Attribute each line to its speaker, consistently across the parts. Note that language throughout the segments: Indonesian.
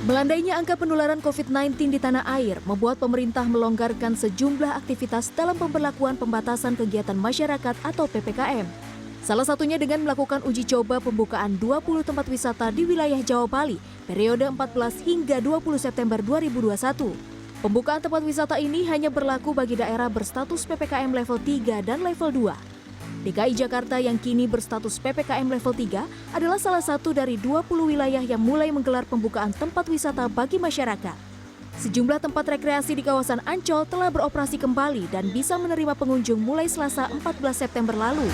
Speaker 1: Melandainya angka penularan COVID-19 di tanah air membuat pemerintah melonggarkan sejumlah aktivitas dalam pemberlakuan pembatasan kegiatan masyarakat atau PPKM. Salah satunya dengan melakukan uji coba pembukaan 20 tempat wisata di wilayah Jawa Bali periode 14 hingga 20 September 2021. Pembukaan tempat wisata ini hanya berlaku bagi daerah berstatus PPKM level 3 dan level 2. DKI Jakarta yang kini berstatus PPKM level 3 adalah salah satu dari 20 wilayah yang mulai menggelar pembukaan tempat wisata bagi masyarakat. Sejumlah tempat rekreasi di kawasan Ancol telah beroperasi kembali dan bisa menerima pengunjung mulai Selasa 14 September lalu.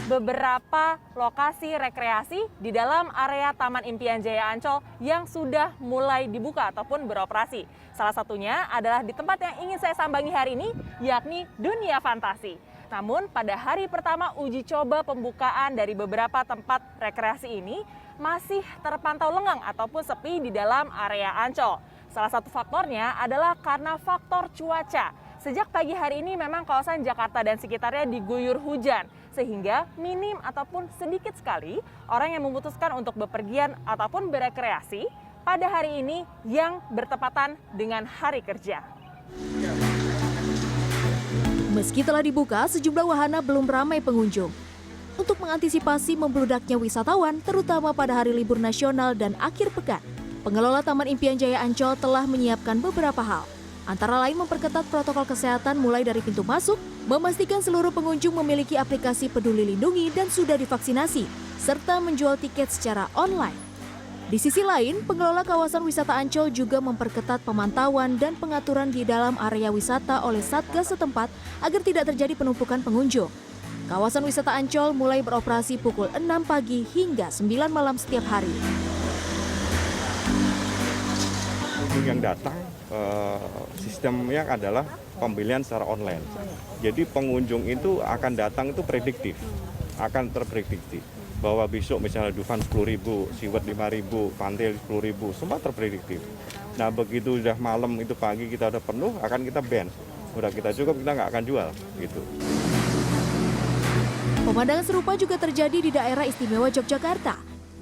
Speaker 2: Beberapa lokasi rekreasi di dalam area Taman Impian Jaya Ancol yang sudah mulai dibuka ataupun beroperasi. Salah satunya adalah di tempat yang ingin saya sambangi hari ini, yakni Dunia Fantasi. Namun pada hari pertama uji coba pembukaan dari beberapa tempat rekreasi ini masih terpantau lengang ataupun sepi di dalam area Ancol. Salah satu faktornya adalah karena faktor cuaca. Sejak pagi hari ini memang kawasan Jakarta dan sekitarnya diguyur hujan, sehingga minim ataupun sedikit sekali orang yang memutuskan untuk bepergian ataupun berekreasi pada hari ini yang bertepatan dengan hari kerja.
Speaker 1: Meski telah dibuka, sejumlah wahana belum ramai pengunjung. Untuk mengantisipasi membludaknya wisatawan, terutama pada hari libur nasional dan akhir pekan, pengelola Taman Impian Jaya Ancol telah menyiapkan beberapa hal. Antara lain memperketat protokol kesehatan mulai dari pintu masuk, memastikan seluruh pengunjung memiliki aplikasi Peduli Lindungi dan sudah divaksinasi, serta menjual tiket secara online. Di sisi lain, pengelola kawasan wisata Ancol juga memperketat pemantauan dan pengaturan di dalam area wisata oleh Satgas setempat agar tidak terjadi penumpukan pengunjung. Kawasan wisata Ancol mulai beroperasi pukul 6 pagi hingga 9 malam setiap hari.
Speaker 3: Yang datang sistemnya adalah pembelian secara online. Jadi pengunjung itu akan datang itu prediktif, akan terprediksi bahwa besok misalnya Dufan 10.000, Siwet 5.000, Pantai 10.000, semua terprediktif. Nah begitu udah malam itu pagi kita udah penuh, akan kita ban. Udah kita cukup, kita nggak akan jual gitu.
Speaker 1: Pemandangan serupa juga terjadi di daerah istimewa Yogyakarta.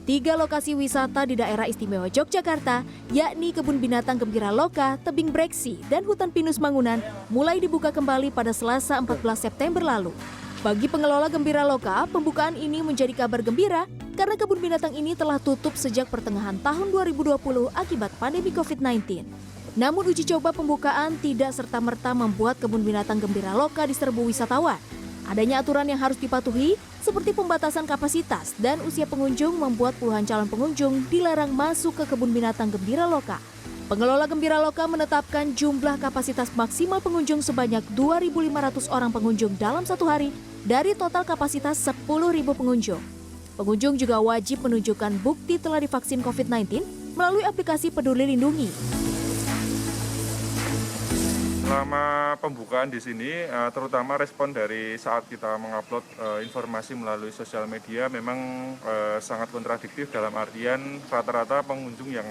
Speaker 1: 3 lokasi wisata di daerah istimewa Yogyakarta, yakni Kebun Binatang Gembira Loka, Tebing Breksi, dan Hutan Pinus Mangunan, mulai dibuka kembali pada Selasa 14 September lalu. Bagi pengelola Gembira Loka, pembukaan ini menjadi kabar gembira karena kebun binatang ini telah tutup sejak pertengahan tahun 2020 akibat pandemi COVID-19. Namun uji coba pembukaan tidak serta-merta membuat kebun binatang Gembira Loka diserbu wisatawan. Adanya aturan yang harus dipatuhi, seperti pembatasan kapasitas dan usia pengunjung membuat puluhan calon pengunjung dilarang masuk ke kebun binatang Gembira Loka. Pengelola Gembira Loka menetapkan jumlah kapasitas maksimal pengunjung sebanyak 2.500 orang pengunjung dalam satu hari dari total kapasitas 10.000 pengunjung. Pengunjung juga wajib menunjukkan bukti telah divaksin COVID-19 melalui aplikasi Peduli Lindungi.
Speaker 4: Selama pembukaan di sini, terutama respon dari saat kita mengupload informasi melalui sosial media memang sangat kontradiktif dalam artian rata-rata pengunjung yang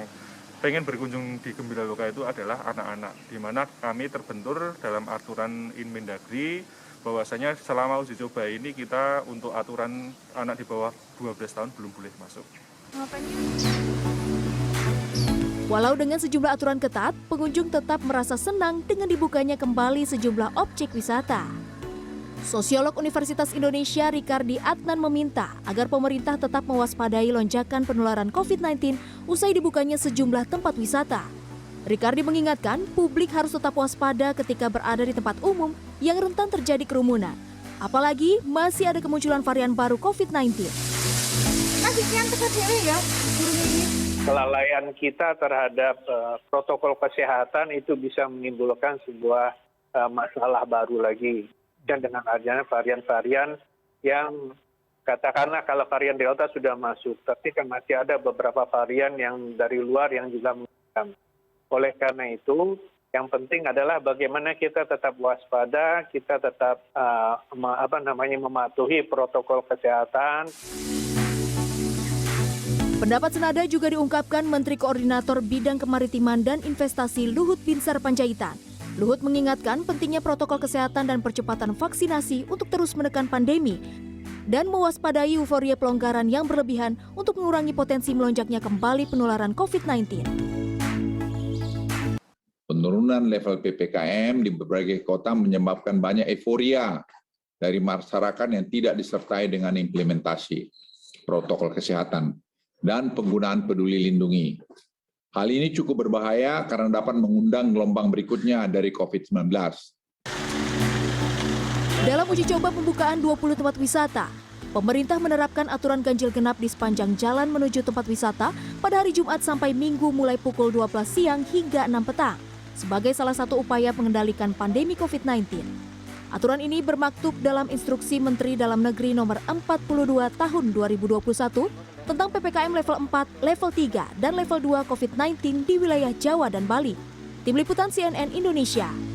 Speaker 4: pengen berkunjung di Gembira Loka itu adalah anak-anak, di mana kami terbentur dalam aturan Inmendagri bahwasanya selama uji coba ini kita untuk aturan anak di bawah 12 tahun belum boleh masuk.
Speaker 1: Walau dengan sejumlah aturan ketat, pengunjung tetap merasa senang dengan dibukanya kembali sejumlah objek wisata. Sosiolog Universitas Indonesia Ricardi Adnan meminta agar pemerintah tetap mewaspadai lonjakan penularan COVID-19 usai dibukanya sejumlah tempat wisata. Ricardi mengingatkan publik harus tetap waspada ketika berada di tempat umum yang rentan terjadi kerumunan. Apalagi masih ada kemunculan varian baru COVID-19.
Speaker 5: Kelalaian kita terhadap protokol kesehatan itu bisa menimbulkan sebuah masalah baru lagi. Dan dengan adanya varian-varian yang katakanlah kalau varian Delta sudah masuk, tapi kan masih ada beberapa varian yang dari luar yang juga menggunakan. Oleh karena itu, yang penting adalah bagaimana kita tetap waspada, kita tetap mematuhi protokol kesehatan.
Speaker 1: Pendapat senada juga diungkapkan Menteri Koordinator Bidang Kemaritiman dan Investasi Luhut Binsar Panjaitan. Luhut mengingatkan pentingnya protokol kesehatan dan percepatan vaksinasi untuk terus menekan pandemi. dan mewaspadai euforia pelonggaran yang berlebihan untuk mengurangi potensi melonjaknya kembali penularan COVID-19.
Speaker 6: Penurunan level PPKM di berbagai kota menyebabkan banyak euforia dari masyarakat yang tidak disertai dengan implementasi protokol kesehatan dan penggunaan peduli lindungi. Hal ini cukup berbahaya karena dapat mengundang gelombang berikutnya dari COVID-19.
Speaker 1: Dalam uji coba pembukaan 20 tempat wisata, pemerintah menerapkan aturan ganjil genap di sepanjang jalan menuju tempat wisata pada hari Jumat sampai Minggu mulai pukul 12 siang hingga 6 petang. Sebagai salah satu upaya mengendalikan pandemi COVID-19. Aturan ini bermaktub dalam Instruksi Menteri Dalam Negeri Nomor 42 Tahun 2021 tentang PPKM level 4, level 3, dan level 2 COVID-19 di wilayah Jawa dan Bali. Tim Liputan CNN Indonesia.